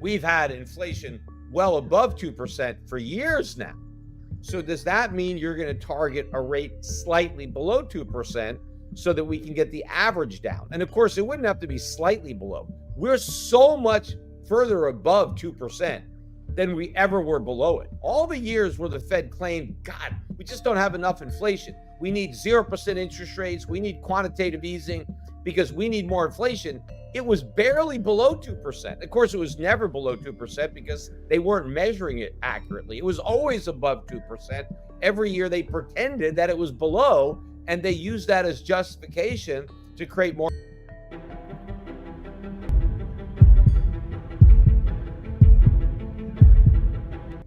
we've had inflation well above 2% for years now. So does that mean you're going to target a rate slightly below 2% so that we can get the average down? And of course, it wouldn't have to be slightly below. We're so much further above 2% than we ever were below it. All the years where the Fed claimed, God, we just don't have enough inflation. We need 0% interest rates. We need quantitative easing because we need more inflation. It was barely below 2%. Of course, it was never below 2% because they weren't measuring it accurately. It was always above 2%. Every year they pretended that it was below, and they used that as justification to create more.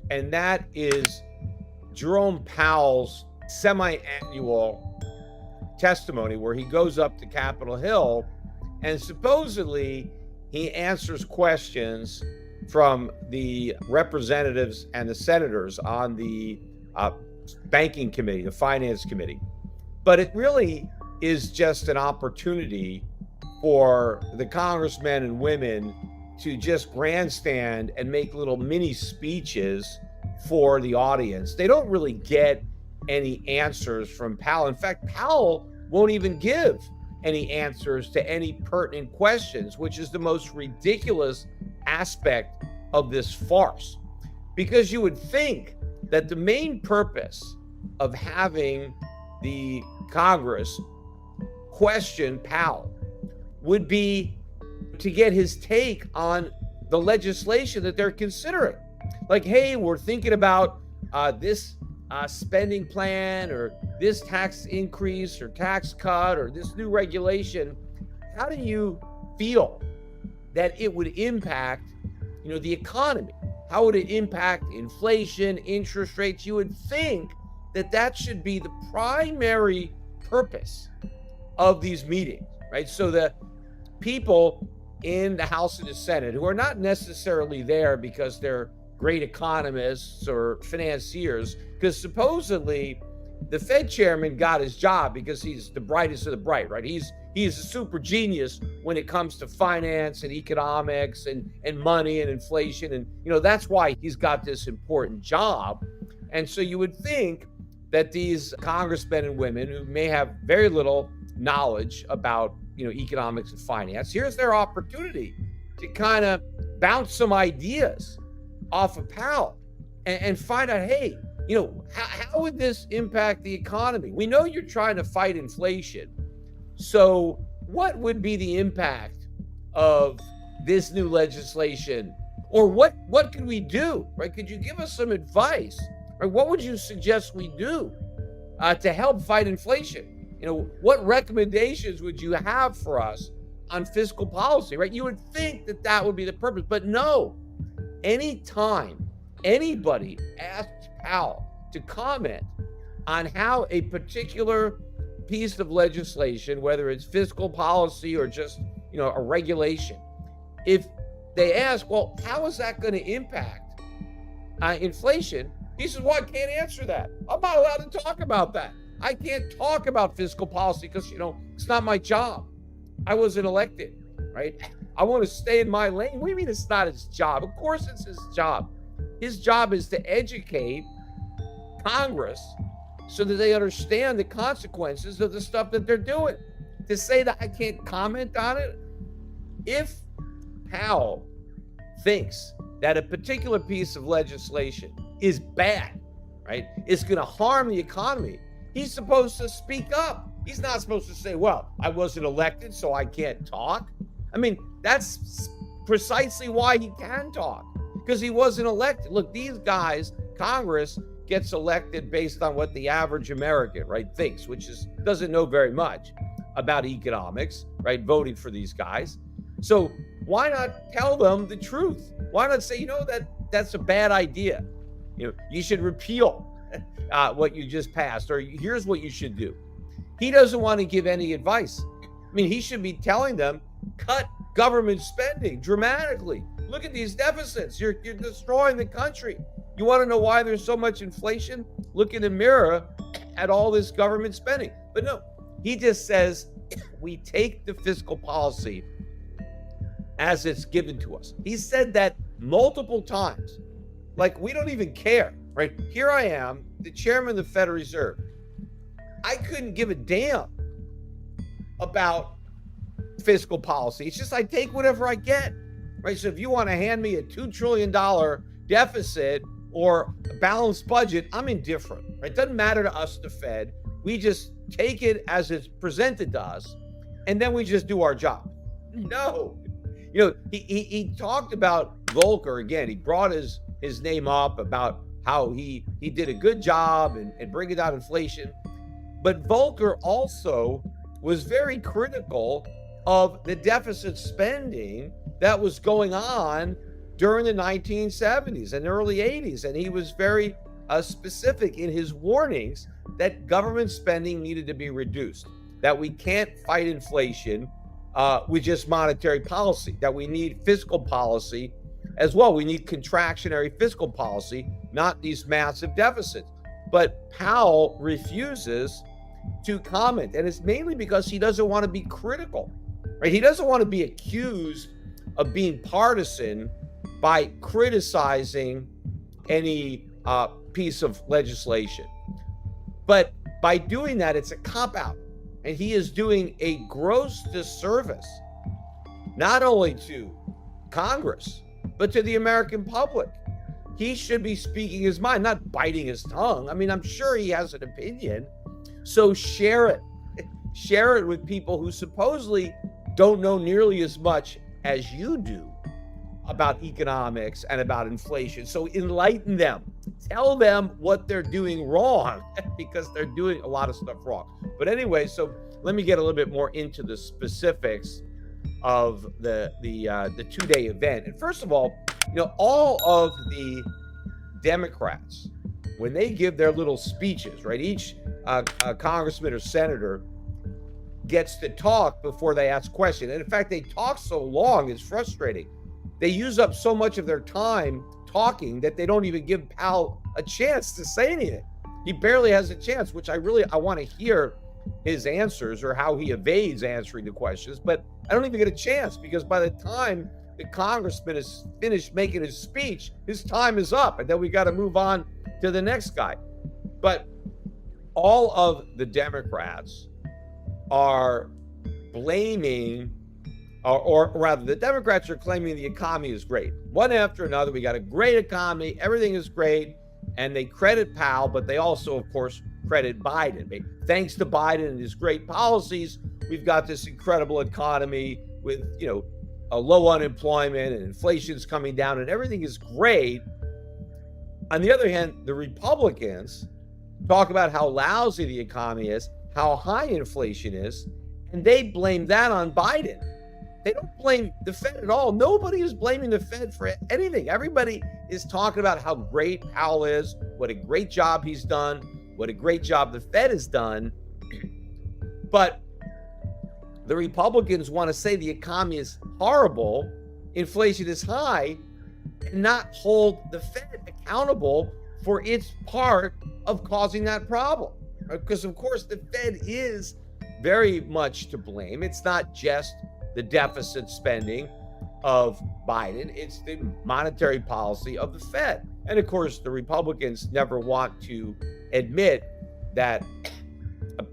And that is Jerome Powell's semi-annual testimony where he goes up to Capitol Hill and supposedly he answers questions from the representatives and the senators on the banking committee, the finance committee. But it really is just an opportunity for the congressmen and women to just grandstand and make little mini speeches for the audience. They don't really get any answers from Powell. In fact, Powell won't even give any answers to any pertinent questions, which is the most ridiculous aspect of this farce. Because you would think that the main purpose of having the Congress question Powell would be to get his take on the legislation that they're considering. Like, hey, we're thinking about this spending plan or this tax increase or tax cut or this new regulation. How do you feel that it would impact, the economy? How would it impact inflation, interest rates? You would think that that should be the primary purpose of these meetings, right? So the people in the House and the Senate who are not necessarily there because they're great economists or financiers, because supposedly the Fed chairman got his job because he's the brightest of the bright, right? He's a super genius when it comes to finance and economics and money and inflation. And, that's why he's got this important job. And so you would think that these congressmen and women who may have very little knowledge about, economics and finance, here's their opportunity to kind of bounce some ideas off of Powell and find out, hey, how would this impact the economy? We know you're trying to fight inflation. So what would be the impact of this new legislation? Or what could we do, right? Could you give us some advice? Right? What would you suggest we do to help fight inflation? What recommendations would you have for us on fiscal policy, right? You would think that would be the purpose, but no. Anytime anybody asks Powell to comment on how a particular piece of legislation, whether it's fiscal policy or just, a regulation, if they ask, well, how is that going to impact inflation? He says, well, I can't answer that. I'm not allowed to talk about that. I can't talk about fiscal policy because, it's not my job. I wasn't elected, right? I want to stay in my lane. What do you mean it's not his job? Of course it's his job. His job is to educate Congress so that they understand the consequences of the stuff that they're doing. To say that I can't comment on it, if Powell thinks that a particular piece of legislation is bad, right, it's going to harm the economy, he's supposed to speak up. He's not supposed to say, well, I wasn't elected, so I can't talk. I mean, that's precisely why he can talk, because he wasn't elected. Look, these guys, Congress gets elected based on what the average American, right, thinks, which doesn't know very much about economics, right, voting for these guys. So why not tell them the truth? Why not say, that's a bad idea. You should repeal what you just passed, or here's what you should do. He doesn't want to give any advice. I mean, he should be telling them, cut government spending dramatically. Look at these deficits. You're destroying the country. You want to know why there's so much inflation? Look in the mirror at all this government spending. But no, he just says, we take the fiscal policy as it's given to us. He said that multiple times. Like, we don't even care, right? Here I am, the chairman of the Federal Reserve. I couldn't give a damn about fiscal policy. It's just I take whatever I get, right? So if you want to hand me a $2 trillion deficit or a balanced budget, I'm indifferent, right? It doesn't matter to us, the Fed. We just take it as it's presented to us, and then we just do our job. No. You know, he talked about Volcker again. He brought his name up about how he did a good job and bringing down inflation. But Volcker also was very critical of the deficit spending that was going on during the 1970s and early 80s. And he was very specific in his warnings that government spending needed to be reduced, that we can't fight inflation with just monetary policy, that we need fiscal policy as well. We need contractionary fiscal policy, not these massive deficits. But Powell refuses to comment, and it's mainly because he doesn't want to be critical, right? He doesn't want to be accused of being partisan by criticizing any piece of legislation. But by doing that, it's a cop-out, and he is doing a gross disservice, not only to Congress, but to the American public. He should be speaking his mind, not biting his tongue. I mean, I'm sure he has an opinion. So share it. Share it with people who supposedly don't know nearly as much as you do about economics and about inflation. So enlighten them. Tell them what they're doing wrong, because they're doing a lot of stuff wrong. But anyway, so let me get a little bit more into the specifics of the two-day event. And first of all, you know, all of the Democrats, when they give their little speeches, right, each congressman or senator gets to talk before they ask questions. And in fact, they talk so long, it's frustrating. They use up so much of their time talking that they don't even give Powell a chance to say anything. He barely has a chance, which I want to hear his answers or how he evades answering the questions, but I don't even get a chance, because by the time the congressman is finished making his speech, his time is up, and then we got to move on to the next guy. But all of the Democrats are blaming, or rather, the Democrats are claiming the economy is great. One after another, we got a great economy, everything is great, and they credit Powell, but they also, of course, credit Biden. Thanks to Biden and his great policies, we've got this incredible economy with, you know, a low unemployment and inflation's coming down and everything is great. On the other hand, the Republicans talk about how lousy the economy is, how high inflation is, and they blame that on Biden. They don't blame the Fed at all. Nobody is blaming the Fed for anything. Everybody is talking about how great Powell is, what a great job he's done, what a great job the Fed has done. But the Republicans want to say the economy is horrible, inflation is high, and not hold the Fed accountable for its part of causing that problem. Because, of course, the Fed is very much to blame. It's not just the deficit spending of Biden, it's the monetary policy of the Fed. And, of course, the Republicans never want to admit that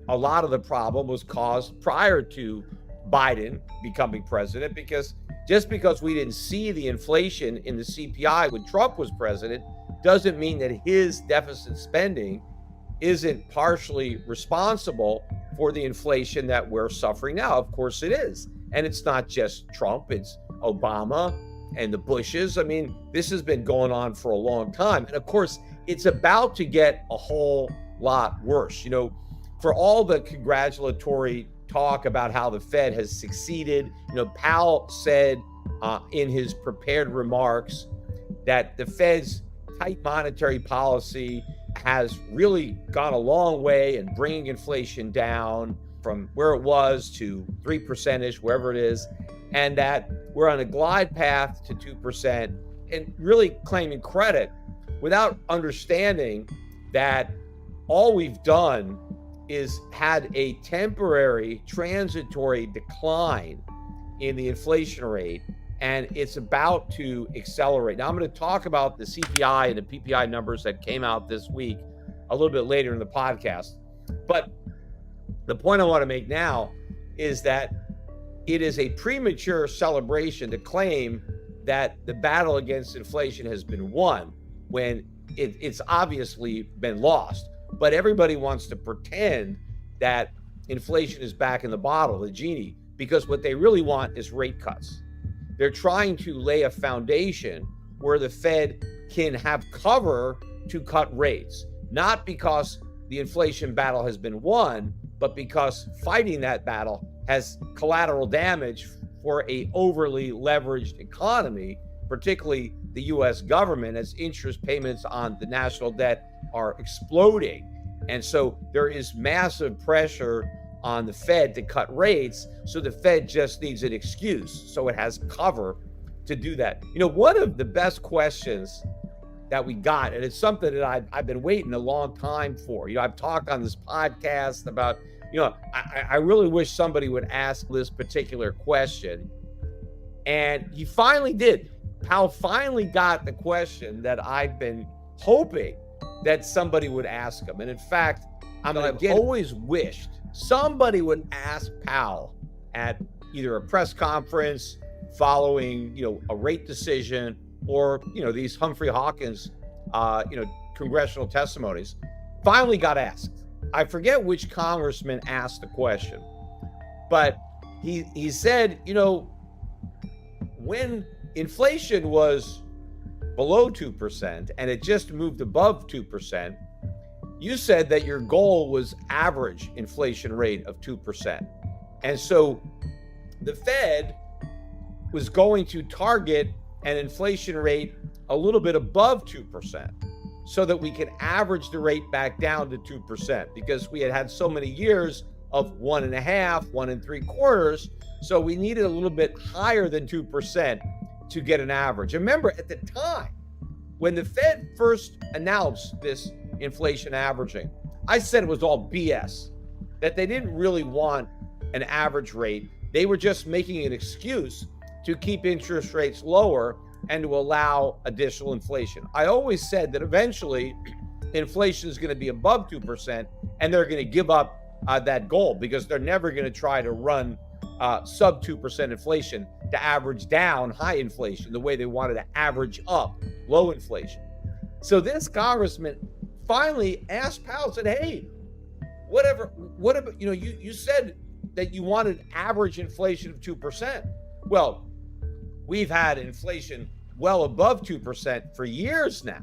a lot of the problem was caused prior to Biden becoming president, because just because we didn't see the inflation in the CPI when Trump was president doesn't mean that his deficit spending isn't partially responsible for the inflation that we're suffering now. Of course it is. And it's not just Trump, it's Obama and the Bushes. I mean, this has been going on for a long time. And of course, it's about to get a whole lot worse. You know, for all the congratulatory talk about how the Fed has succeeded, you know, Powell said in his prepared remarks that the Fed's tight monetary policy has really gone a long way in bringing inflation down from where it was to 3%ish, wherever it is, and that we're on a glide path to 2%, and really claiming credit without understanding that all we've done is had a temporary transitory decline in the inflation rate, and it's about to accelerate. Now, I'm going to talk about the CPI and the PPI numbers that came out this week a little bit later in the podcast. But the point I want to make now is that it is a premature celebration to claim that the battle against inflation has been won when it's obviously been lost. But everybody wants to pretend that inflation is back in the bottle, the genie, because what they really want is rate cuts. They're trying to lay a foundation where the Fed can have cover to cut rates, not because the inflation battle has been won, but because fighting that battle has collateral damage for a overly leveraged economy, particularly the US government, as interest payments on the national debt are exploding. And so there is massive pressure on the Fed to cut rates. So the Fed just needs an excuse. So it has cover to do that. You know, one of the best questions that we got, and it's something that I've been waiting a long time for. You know, I've talked on this podcast about, you know, I really wish somebody would ask this particular question. And he finally did. Powell finally got the question that I've been hoping that somebody would ask him. And in fact, I've always wished somebody would ask Powell at either a press conference following, you know, a rate decision, or, you know, these Humphrey Hawkins, you know, congressional testimonies. Finally got asked. I forget which congressman asked the question, but he said, you know, when inflation was below 2% and it just moved above 2%, you said that your goal was average inflation rate of 2%. And so the Fed was going to target an inflation rate a little bit above 2% so that we can average the rate back down to 2%, because we had so many years of 1.5%, 1.75%. So we needed a little bit higher than 2% to get an average. And remember, at the time, when the Fed first announced this inflation averaging, I said it was all BS, that they didn't really want an average rate. They were just making an excuse to keep interest rates lower and to allow additional inflation. I always said that eventually inflation is going to be above 2% and they're going to give up that goal, because they're never going to try to run sub 2% inflation to average down high inflation the way they wanted to average up low inflation. So this congressman finally asked Powell, said, hey, what about, you know, you said that you wanted average inflation of 2%. Well, we've had inflation well above 2% for years now.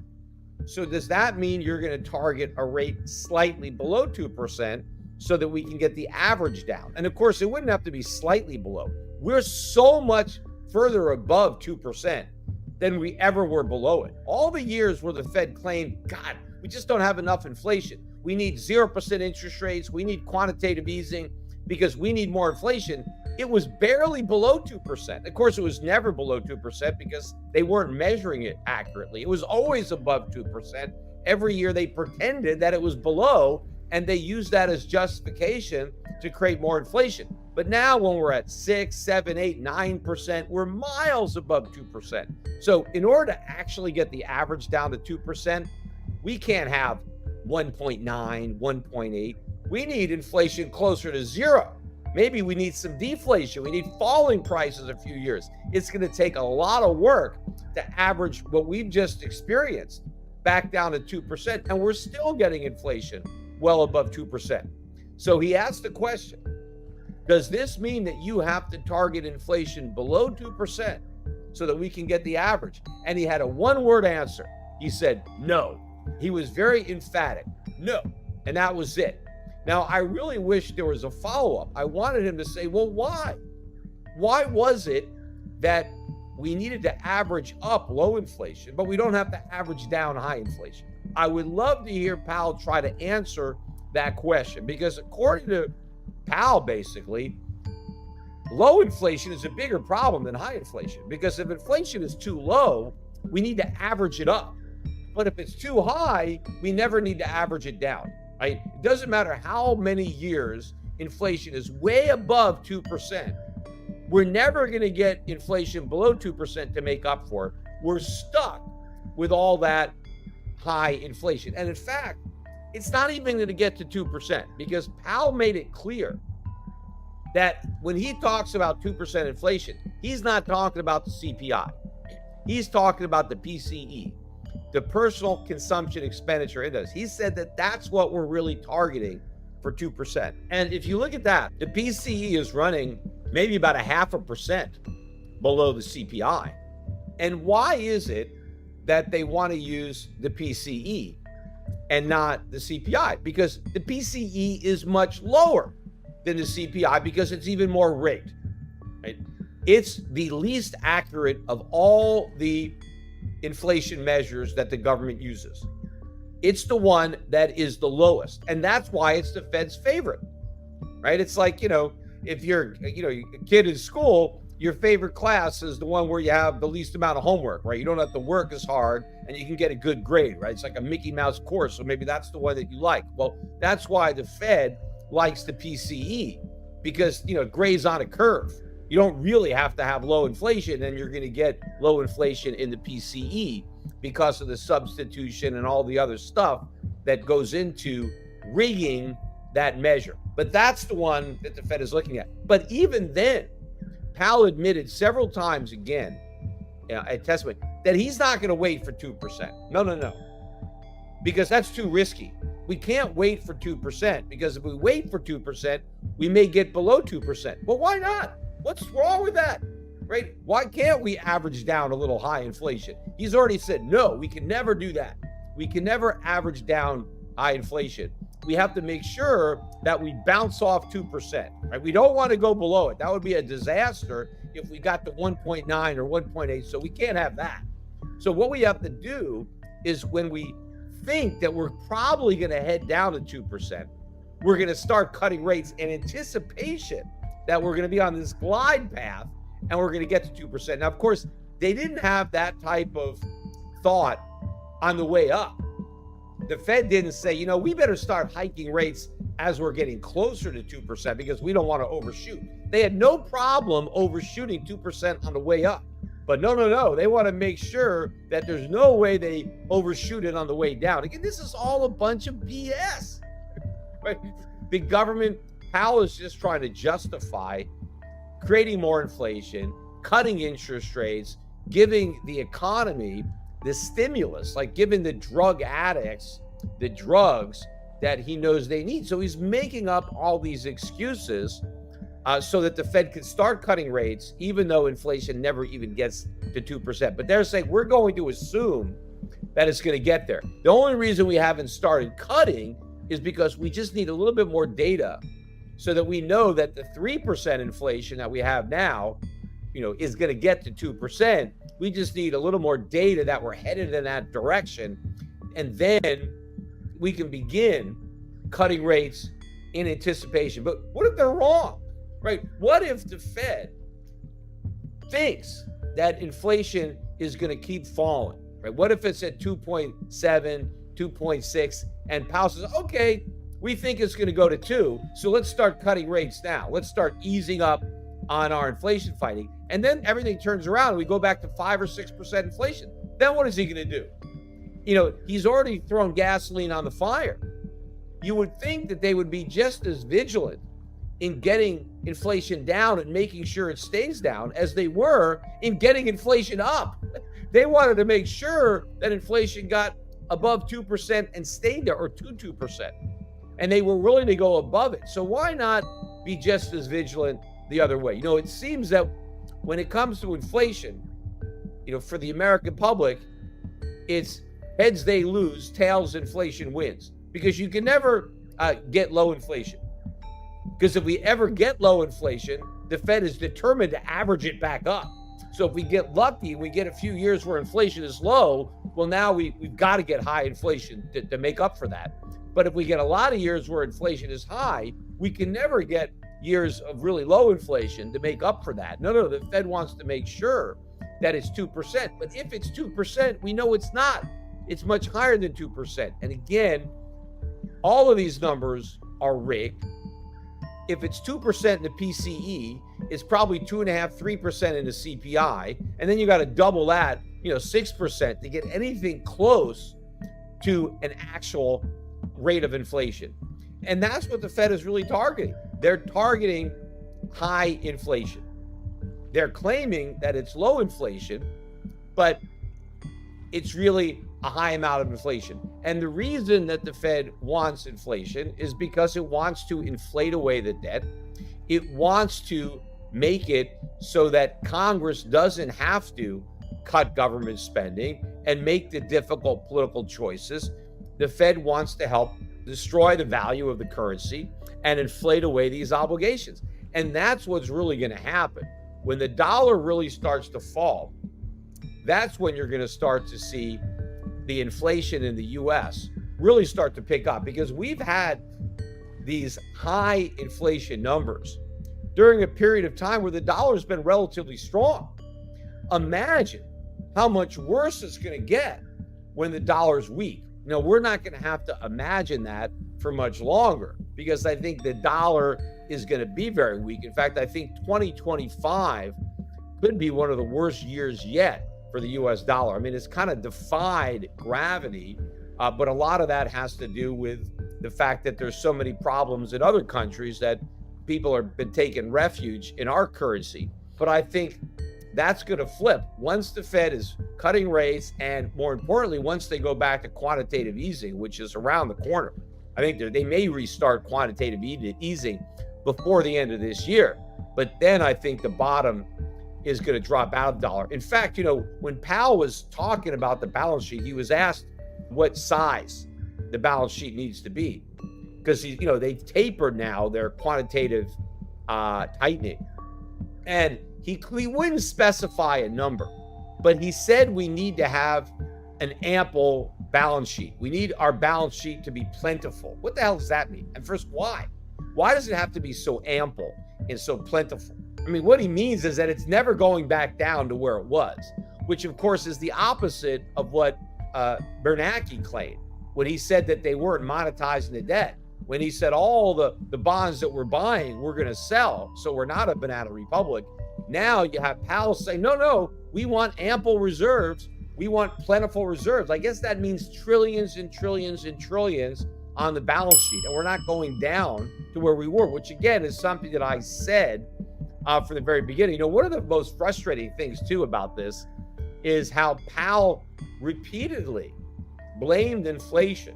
So does that mean you're going to target a rate slightly below 2% so that we can get the average down? And of course, it wouldn't have to be slightly below. We're so much further above 2% than we ever were below it. All the years where the Fed claimed, God, we just don't have enough inflation. We need 0% interest rates. We need quantitative easing because we need more inflation. It was barely below 2%. Of course, it was never below 2% because they weren't measuring it accurately. It was always above 2%. Every year they pretended that it was below, and they used that as justification to create more inflation. But now when we're at 6, 7, 8, 9%, we're miles above 2%. So in order to actually get the average down to 2%, we can't have 1.9, 1.8. We need inflation closer to 0. Maybe we need some deflation. We need falling prices a few years. It's going to take a lot of work to average what we've just experienced back down to 2%. And we're still getting inflation well above 2%. So he asked the question, does this mean that you have to target inflation below 2% so that we can get the average? And he had a one-word answer. He said, no. He was very emphatic, no. And that was it. Now, I really wish there was a follow-up. I wanted him to say, well, why? Why was it that we needed to average up low inflation, but we don't have to average down high inflation? I would love to hear Powell try to answer that question, because according to Powell, basically, low inflation is a bigger problem than high inflation, because if inflation is too low, we need to average it up. But if it's too high, we never need to average it down. Right? It doesn't matter how many years inflation is way above 2%. We're never going to get inflation below 2% to make up for it. We're stuck with all that high inflation. And in fact, it's not even going to get to 2% because Powell made it clear that when he talks about 2% inflation, he's not talking about the CPI. He's talking about the PCE, the personal consumption expenditure index. He said that that's what we're really targeting for 2%. And if you look at that, the PCE is running maybe about 0.5% below the CPI. And why is it that they want to use the PCE and not the CPI? Because the PCE is much lower than the CPI because it's even more rigged, right? It's the least accurate of all the inflation measures that the government uses. It's the one that is the lowest. And that's why it's the Fed's favorite, right? It's like, if you're, a kid in school, your favorite class is the one where you have the least amount of homework, right? You don't have to work as hard and you can get a good grade, right? It's like a Mickey Mouse course. So maybe that's the one that you like. Well, that's why the Fed likes the PCE because, it grades on a curve. You don't really have to have low inflation and you're going to get low inflation in the PCE because of the substitution and all the other stuff that goes into rigging that measure. But that's the one that the Fed is looking at. But even then, Powell admitted several times again at testimony that he's not going to wait for 2%. No. Because that's too risky. We can't wait for 2% because if we wait for 2%, we may get below 2%. Well, why not? What's wrong with that? Right? Why can't we average down a little high inflation? He's already said, no, we can never do that. We can never average down high inflation. We have to make sure that we bounce off 2%. Right? We don't want to go below it. That would be a disaster if we got to 1.9 or 1.8. So we can't have that. So what we have to do is when we think that we're probably going to head down to 2%, we're going to start cutting rates in anticipation that we're going to be on this glide path and we're going to get to 2%. Now, of course, they didn't have that type of thought on the way up. The Fed didn't say, we better start hiking rates as we're getting closer to 2% because we don't want to overshoot. They had no problem overshooting 2% on the way up. But no. They want to make sure that there's no way they overshoot it on the way down. Again, this is all a bunch of BS. Right? The government, Powell is just trying to justify creating more inflation, cutting interest rates, giving the economy the stimulus, like giving the drug addicts the drugs that he knows they need. So he's making up all these excuses so that the Fed can start cutting rates, even though inflation never even gets to 2%. But they're saying we're going to assume that it's going to get there. The only reason we haven't started cutting is because we just need a little bit more data so that we know that the 3% inflation that we have now, is going to get to 2%. We just need a little more data that we're headed in that direction. And then we can begin cutting rates in anticipation. But what if they're wrong, right? What if the Fed thinks that inflation is going to keep falling, right? What if it's at 2.7, 2.6, and Powell says, okay, we think it's going to go to 2, so let's start cutting rates now. Let's start easing up on our inflation fighting. And then everything turns around and we go back to 5 or 6% inflation. Then what is he going to do? He's already thrown gasoline on the fire. You would think that they would be just as vigilant in getting inflation down and making sure it stays down as they were in getting inflation up. They wanted to make sure that inflation got above 2% and stayed there, or to 2%. And they were willing to go above it. So why not be just as vigilant the other way? It seems that when it comes to inflation, for the American public, it's heads they lose, tails inflation wins. Because you can never get low inflation. Because if we ever get low inflation, the Fed is determined to average it back up. So if we get lucky, we get a few years where inflation is low, well, now we've got to get high inflation to make up for that. But if we get a lot of years where inflation is high, we can never get years of really low inflation to make up for that. No, the Fed wants to make sure that it's 2%. But if it's 2%, we know it's not. It's much higher than 2%. And again, all of these numbers are rigged. if it's 2% in the PCE, it's probably 2.5%, 3% in the CPI. And then you got to double that, 6% to get anything close to an actual rate of inflation. And that's what the Fed is really targeting. They're targeting high inflation. They're claiming that it's low inflation, but it's really a high amount of inflation. And the reason that the Fed wants inflation is because it wants to inflate away the debt. It wants to make it so that Congress doesn't have to cut government spending and make the difficult political choices. The Fed wants to help destroy the value of the currency and inflate away these obligations. And that's what's really going to happen. When the dollar really starts to fall, that's when you're going to start to see the inflation in the US really start to pick up, because we've had these high inflation numbers during a period of time where the dollar's been relatively strong. Imagine how much worse it's going to get when the dollar's weak. Now, we're not going to have to imagine that for much longer, because I think the dollar is going to be very weak. In fact, I think 2025 could be one of the worst years yet for the US dollar. I mean, it's kind of defied gravity, but a lot of that has to do with the fact that there's so many problems in other countries that people have been taking refuge in our currency. But I think that's going to flip once the Fed is cutting rates, and more importantly, once they go back to quantitative easing, which is around the corner. I think they may restart quantitative easing before the end of this year. But then I think the bottom is going to drop out of the dollar. In fact, when Powell was talking about the balance sheet, he was asked what size the balance sheet needs to be, because they've tapered now their quantitative tightening, and he wouldn't specify a number, but he said we need to have an ample balance sheet. We need our balance sheet to be plentiful. What the hell does that mean? And first, why? Why does it have to be so ample and so plentiful? I mean, what he means is that it's never going back down to where it was, which of course is the opposite of what Bernanke claimed when he said that they weren't monetizing the debt. When he said all the bonds that we're buying, we're going to sell, so we're not a banana republic. Now you have Powell saying, no, we want ample reserves. We want plentiful reserves. I guess that means trillions and trillions and trillions on the balance sheet. And we're not going down to where we were, which again is something that I said from the very beginning. One of the most frustrating things too about this is how Powell repeatedly blamed inflation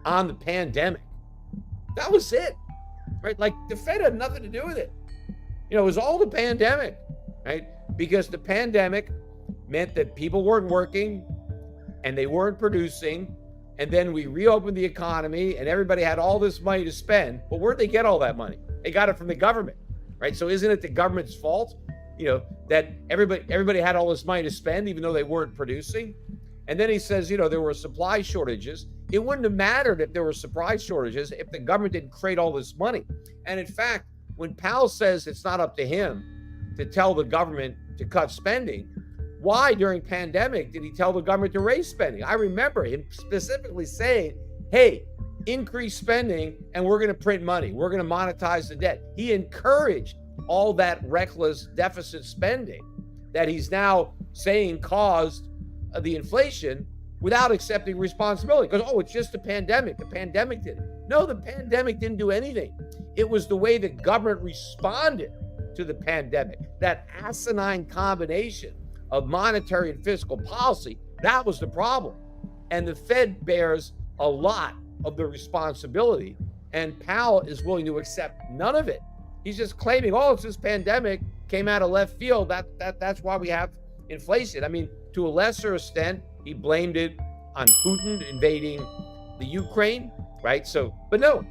on the pandemic. That was it, right? Like the Fed had nothing to do with it. It was all the pandemic, right? Because the pandemic meant that people weren't working and they weren't producing. And then we reopened the economy and everybody had all this money to spend. But where'd they get all that money? They got it from the government, right? So isn't it the government's fault, that everybody had all this money to spend even though they weren't producing? And then he says, there were supply shortages. It wouldn't have mattered if there were supply shortages if the government didn't create all this money. And in fact, when Powell says it's not up to him to tell the government to cut spending, why during pandemic did he tell the government to raise spending? I remember him specifically saying, hey, increase spending and we're going to print money. We're going to monetize the debt. He encouraged all that reckless deficit spending that he's now saying caused the inflation without accepting responsibility. Because, it's just the pandemic. The pandemic did it. No, the pandemic didn't do anything. It was the way the government responded to the pandemic. That asinine combination of monetary and fiscal policy, that was the problem. And the Fed bears a lot of the responsibility. And Powell is willing to accept none of it. He's just claiming, it's this pandemic came out of left field. That's why we have inflation. I mean, to a lesser extent, he blamed it on Putin invading the Ukraine, right? So, but no,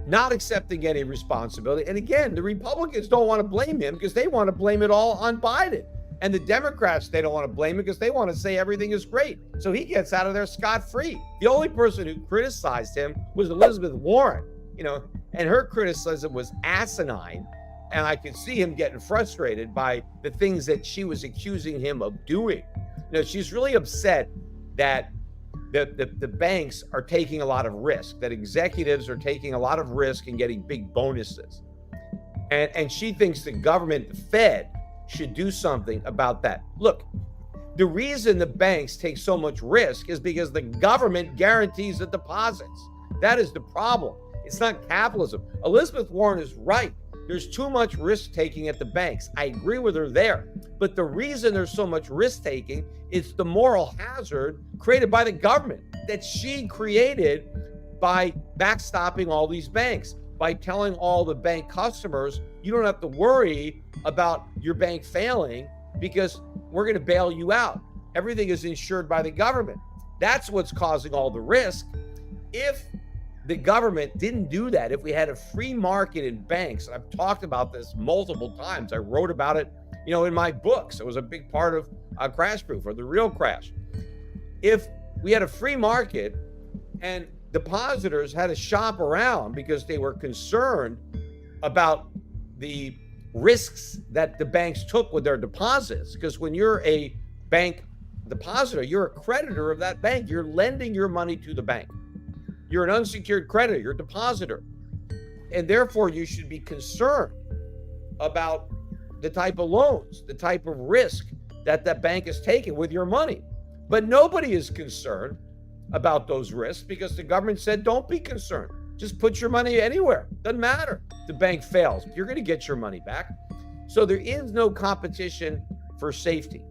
not accepting any responsibility. And again, the Republicans don't want to blame him because they want to blame it all on Biden. And the Democrats, they don't want to blame him because they want to say everything is great. So he gets out of there scot-free. The only person who criticized him was Elizabeth Warren, and her criticism was asinine. And I could see him getting frustrated by the things that she was accusing him of doing. She's really upset that the banks are taking a lot of risk, that executives are taking a lot of risk and getting big bonuses. And she thinks the government, the Fed, should do something about that. Look, the reason the banks take so much risk is because the government guarantees the deposits. That is the problem. It's not capitalism. Elizabeth Warren is right. There's too much risk taking at the banks. I agree with her there. But the reason there's so much risk taking is the moral hazard created by the government that she created by backstopping all these banks, by telling all the bank customers, you don't have to worry about your bank failing because we're going to bail you out. Everything is insured by the government. That's what's causing all the risk. If the government didn't do that, if we had a free market in banks, and I've talked about this multiple times, I wrote about it, in my books. It was a big part of Crash Proof, or The Real Crash. If we had a free market and depositors had to shop around because they were concerned about the risks that the banks took with their deposits, because when you're a bank depositor, you're a creditor of that bank. You're lending your money to the bank. You're an unsecured creditor, you're a depositor. And therefore, you should be concerned about the type of loans, the type of risk that that bank is taking with your money. But nobody is concerned about those risks because the government said, don't be concerned. Just put your money anywhere. Doesn't matter. The bank fails. You're going to get your money back. So there is no competition for safety.